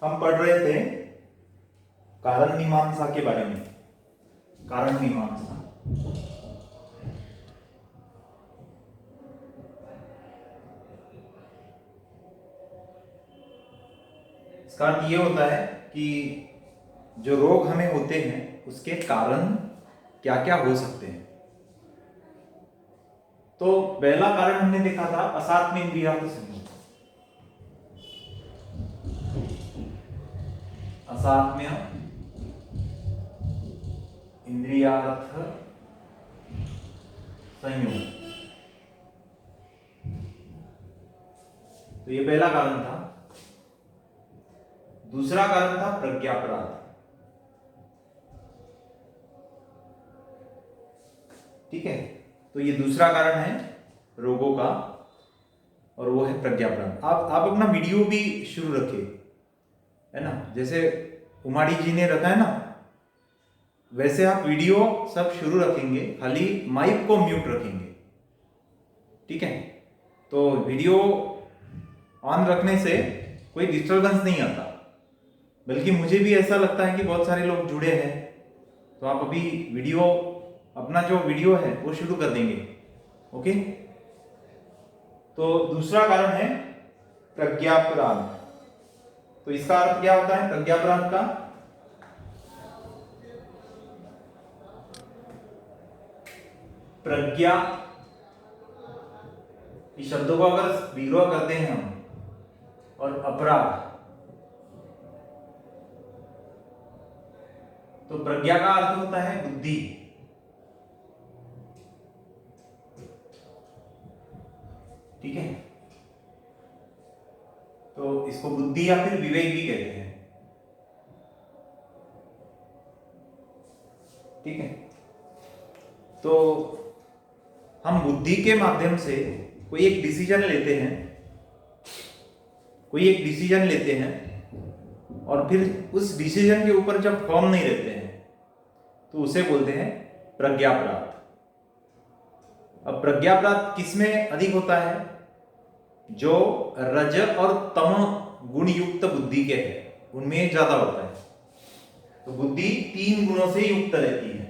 हम पढ़ रहे थे कारण मीमांसा के बारे में। कारण मीमांसा इसका अर्थ ये होता है कि जो रोग हमें होते हैं उसके कारण क्या क्या हो सकते हैं। तो पहला कारण हमने देखा था असात्म इंद्रियार्थ संयोग। असात्म्य इंद्रियार्थ संयोग, तो ये पहला कारण था। दूसरा कारण था प्रज्ञापराध। ठीक है, तो ये दूसरा कारण है रोगों का और वो है प्रज्ञापराध। आप अपना वीडियो भी शुरू रखिए, है ना, जैसे उमाड़ी जी ने रखा है ना, वैसे आप वीडियो सब शुरू रखेंगे, खाली माइक को म्यूट रखेंगे। ठीक है, तो वीडियो ऑन रखने से कोई डिस्टरबेंस नहीं आता, बल्कि मुझे भी ऐसा लगता है कि बहुत सारे लोग जुड़े हैं। तो आप अभी वीडियो, अपना जो वीडियो है वो शुरू कर देंगे। ओके, तो दूसरा कारण है प्रज्ञापराध। तो इसका अर्थ क्या होता है प्रज्ञापराध का? प्रज्ञा इस शब्दों को अगर विग्रह करते हैं हम, और अपराध, तो प्रज्ञा का अर्थ होता है बुद्धि। ठीक है, तो इसको बुद्धि या फिर विवेक भी कहते हैं। ठीक है, तो हम बुद्धि के माध्यम से कोई एक डिसीजन लेते हैं, और फिर उस डिसीजन के ऊपर जब फर्म नहीं रहते हैं तो उसे बोलते हैं प्रज्ञापराध। अब प्रज्ञापराध किसमें अधिक होता है? जो रज और तम गुण युक्त बुद्धि के है उनमें ज्यादा होता है। तो बुद्धि 3 गुणों से युक्त रहती है।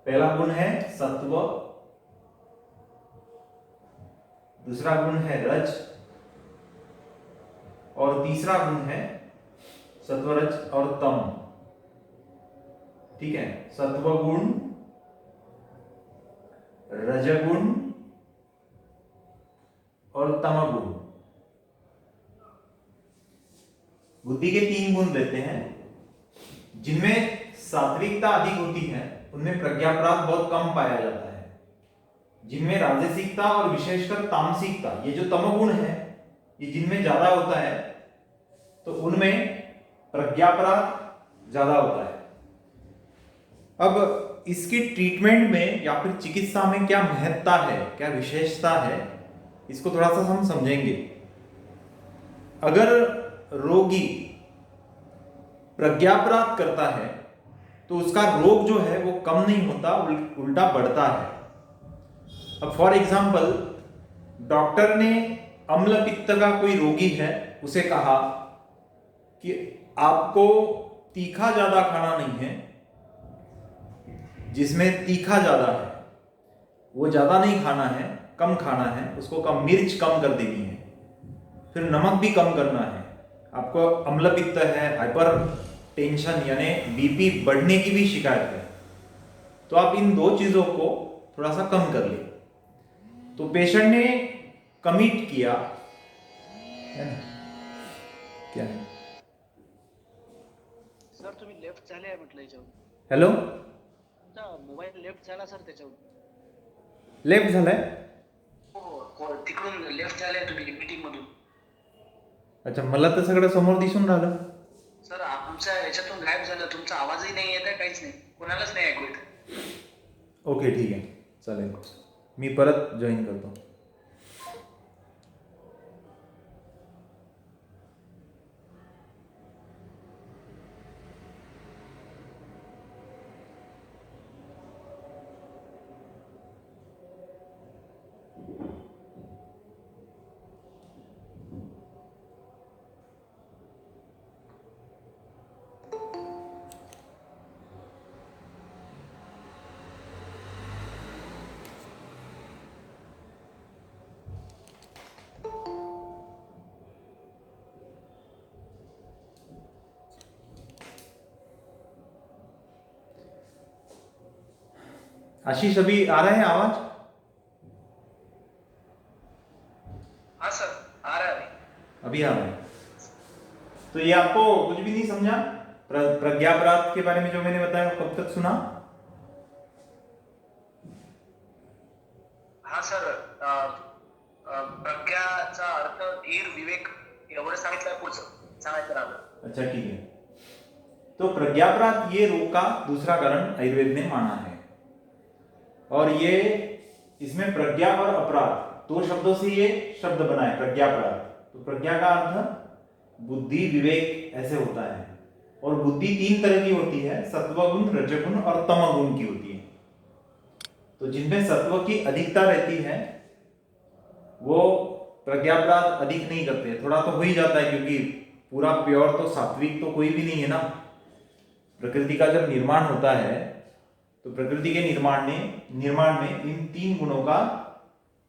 पहला गुण है सत्व, दूसरा गुण है रज, और तीसरा गुण है सत्वरज और तम। ठीक है, सत्व गुण, रजगुण और तमगुण। बुद्धि के 3 गुण रहते हैं, जिनमें सात्विकता अधिक होती है उनमें प्रज्ञापराध बहुत कम पाया जाता है। जिनमें राजसिकता और विशेषकर तामसिकता, ये जो तमगुण है, ये जिनमें ज्यादा होता है तो उनमें प्रज्ञापराध ज्यादा होता है। अब इसकी ट्रीटमेंट में या फिर चिकित्सा में क्या महत्ता है, क्या विशेषता है, इसको थोड़ा सा हम समझेंगे। अगर रोगी प्रज्ञापराध करता है तो उसका रोग जो है वो कम नहीं होता, उल्टा बढ़ता है। अब फॉर एग्जाम्पल, डॉक्टर ने अम्ल पित्त का कोई रोगी है, उसे कहा कि आपको तीखा ज्यादा खाना नहीं है, जिसमें तीखा ज्यादा है वो ज्यादा नहीं खाना है, कम खाना है, उसको कम, मिर्च कम कर देनी है, फिर नमक भी कम करना है। आपको अम्ल पित्त है, हाइपर टेंशन यानी बीपी बढ़ने की भी शिकायत है, तो आप इन 2 चीजों को थोड़ा सा कम कर ले। तो पेशेंट ने कमिट किया, है ना, क्या है सर तुम्ही लेफ्ट झाले आहे म्हटलं याच्यावर. हेलो, तुमचा मोबाईल लेफ्ट झाला सर त्याच्यावर. लेफ्ट झालाय? हो तिकडून लेफ्ट झाले तुम्ही मीटिंग मधून. अच्छा, मला तर सगळं समोर दिसून राहिलं. सर आमच्या याच्यातून गायब झालं, तुमचा आवाजही नाही येत आहे, काहीच नाही, कोणालाच नाही ऐकू येत. ओके, ठीक आहे, चालेल, मी परत जॉईन करतो. आशीष अभी आ रहा है आवाज? हाँ सर, आ रहा है। अभी आ रहा है। तो ये आपको कुछ भी नहीं समझा? प्रज्ञापराध के बारे में जो मैंने बताया कब तक सुना? हा सर, प्रज्ञाचा अर्थ धीर, विवेक एवढं सांगितलंय, पुढचं सांगायचं राहिलं. अच्छा ठीक है। तो प्रज्ञापराध ये रोग का दूसरा कारण आयुर्वेद ने माना है। और ये इसमें प्रज्ञा और अपराध दो शब्दों से ये शब्द बना है प्रज्ञापराध। तो प्रज्ञा का अर्थ बुद्धि, विवेक ऐसे होता है। और बुद्धि तीन तरह की होती है, सत्वगुण, रजगुण और तमगुण की होती है। तो जिनमें सत्व की अधिकता रहती है वो प्रज्ञापराध अधिक नहीं करते। थोड़ा तो हो ही जाता है, क्योंकि पूरा प्योर तो सात्विक तो कोई भी नहीं है ना। प्रकृति का जब निर्माण होता है तो प्रकृति के निर्माण में इन तीन गुणों का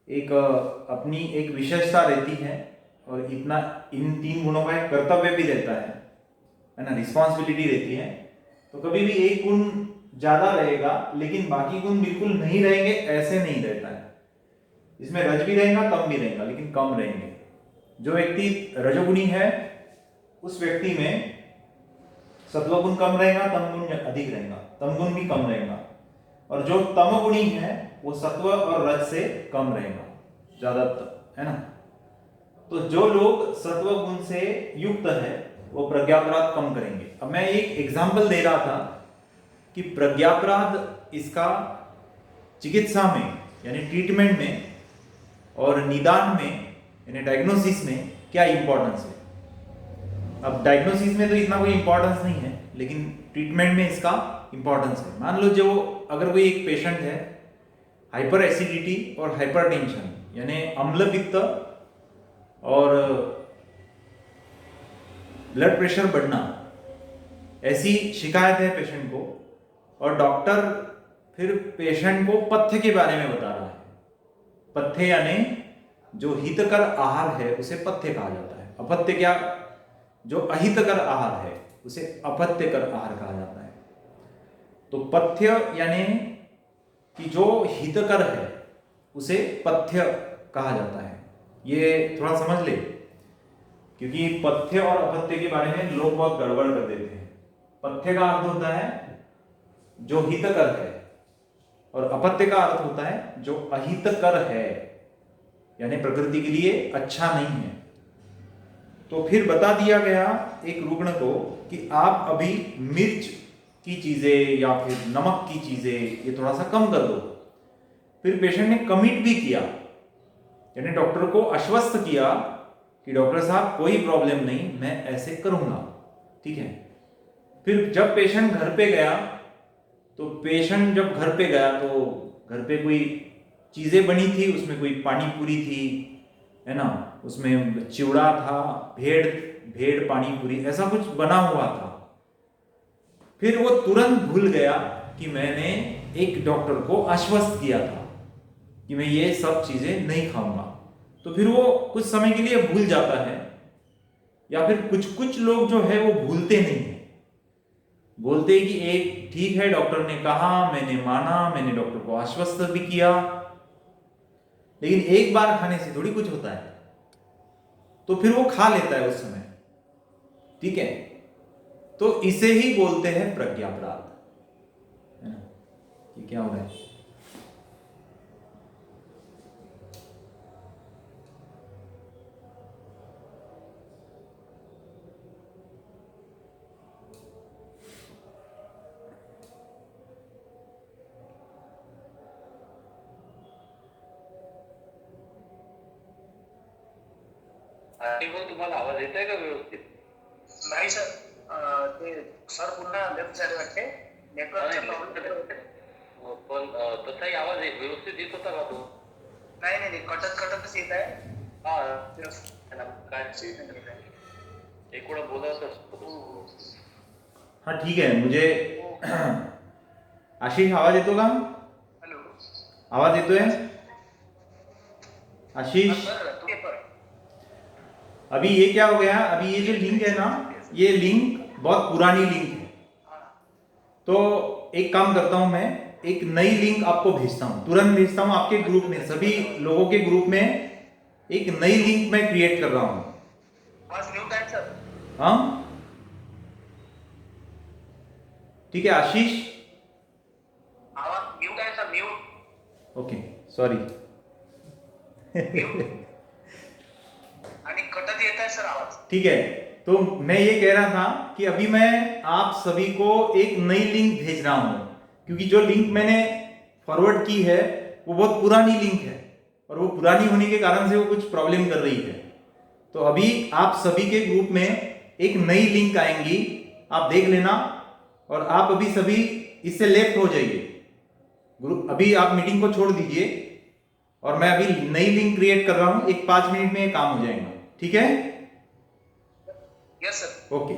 एक अपनी एक विशेषता रहती है। और इतना इन तीन गुणों का एक कर्तव्य भी रहता है ना, रिस्पॉन्सिबिलिटी रहती है। तो कभी भी एक गुण ज्यादा रहेगा लेकिन बाकी गुण बिल्कुल नहीं रहेंगे, ऐसे नहीं रहता है। इसमें रज भी रहेगा, तम भी रहेगा, लेकिन कम रहेंगे। जो व्यक्ति रजोगुणी है उस व्यक्ति में सत्वगुण कम रहेगा, तमगुण अधिक रहेगा, तमगुण भी कम रहेगा। और जो तमगुणी है वो सत्व और रज से कम रहेगा ज्यादातर, है ना। तो जो लोग सत्व गुण से युक्त है वो प्रज्ञापराध कम करेंगे। अब मैं एक एग्जांपल दे रहा था कि प्रज्ञापराध इसका चिकित्सा में यानी ट्रीटमेंट में और निदान में यानी डायग्नोसिस में क्या इंपॉर्टेंस है। अब डायग्नोसिस में तो इतना कोई इंपॉर्टेंस नहीं है, लेकिन ट्रीटमेंट में इसका इंपॉर्टेंस है। मान लो जो अगर कोई एक पेशेंट है, हाइपर एसिडिटी और हाइपरटेंशन यानी अम्ल पित्त और ब्लड प्रेशर बढ़ना, ऐसी शिकायत है पेशेंट को, और डॉक्टर फिर पेशेंट को पथ्य के बारे में बता रहा है। पथ्य यानी जो हितकर आहार है उसे पथ्य कहा जाता है। अपथ्य क्या? जो अहितकर आहार है उसे अपथ्यकर आहार कहा जाता है। तो पथ्य यानी कि जो हितकर है उसे पथ्य कहा जाता है। ये थोड़ा समझ ले, क्योंकि पथ्य और अपथ्य के बारे में लोग बहुत गड़बड़ कर देते हैं। पथ्य का अर्थ होता है जो हितकर है और अपथ्य का अर्थ होता है जो अहितकर है, यानी प्रकृति के लिए अच्छा नहीं है। तो फिर बता दिया गया एक रुग्ण को कि आप अभी मिर्च की चीजें या फिर नमक की चीजें ये थोड़ा सा कम कर दो। फिर पेशेंट ने कमिट भी किया, यानी डॉक्टर को आश्वस्त किया कि डॉक्टर साहब कोई प्रॉब्लम नहीं, मैं ऐसे करूंगा, ठीक है। फिर जब पेशेंट घर पे गया तो पेशेंट जब घर पे गया तो घर पे कोई चीजें बनी थी, उसमें कोई पानी पूरी थी, है ना, उसमें चिवड़ा था, भेड़ पानी पूरी ऐसा कुछ बना हुआ था। फिर वो तुरंत भूल गया कि मैंने एक डॉक्टर को आश्वस्त किया था कि मैं ये सब चीजें नहीं खाऊंगा। तो फिर वो कुछ समय के लिए भूल जाता है, या फिर कुछ लोग जो है वो भूलते नहीं है, बोलते कि एक ठीक है डॉक्टर ने कहा, मैंने माना, मैंने डॉक्टर को आश्वस्त भी किया, लेकिन एक बार खाने से थोड़ी कुछ होता है। तो फिर वो खा लेता है उस समय, ठीक है। तो इसे ही बोलते हैं प्रज्ञापराध, है ना। ये क्या हो रहा है? तुम्हाला आवाज येत आहे का व्यवस्थित? नाही सर, ते सर पुन्हा लेफ्ट साइड वाटते नेटवर्कचा प्रॉब्लेम. पण तसाही आवाज व्यवस्थित येत होता का तो? नाही कटतच येत आहे. काय एक वेळा बोलायचं असतं. हाँ ठीक है, मुझे आशीष आवाज येतो का? हॅलो, आवाज येतोय आशीष? अभी ये क्या हो गया, अभी ये जो लिंक है ना, ये लिंक बहुत पुरानी लिंक है। तो एक काम करता हूं मैं, एक नई लिंक आपको भेजता हूं, तुरंत भेजता हूं आपके ग्रुप में, सभी लोगों के ग्रुप में एक नई लिंक मैं क्रिएट कर रहा हूं। आवाज म्यूट आहे सर. हाँ ठीक है आशीष, आवाज म्यूट आहे सर, म्यूट. Okay sorry. आणि कटत येत आहे सर आवाज. ठीक है, तो मैं ये कह रहा था कि अभी मैं आप सभी को एक नई लिंक भेज रहा हूं, क्योंकि जो लिंक मैंने फॉरवर्ड की है वो बहुत पुरानी लिंक है और वो पुरानी होने के कारण से वो कुछ प्रॉब्लम कर रही है। तो अभी आप सभी के ग्रुप में एक नई लिंक आएंगी, आप देख लेना और आप अभी सभी इससे लेफ्ट हो जाइए। ग्रुप अभी आप मीटिंग को छोड़ दीजिए और मैं अभी नई लिंक क्रिएट कर रहा हूं, एक 5 मिनट में ये काम हो जाएगा। ठीक है, यस सर. ओके।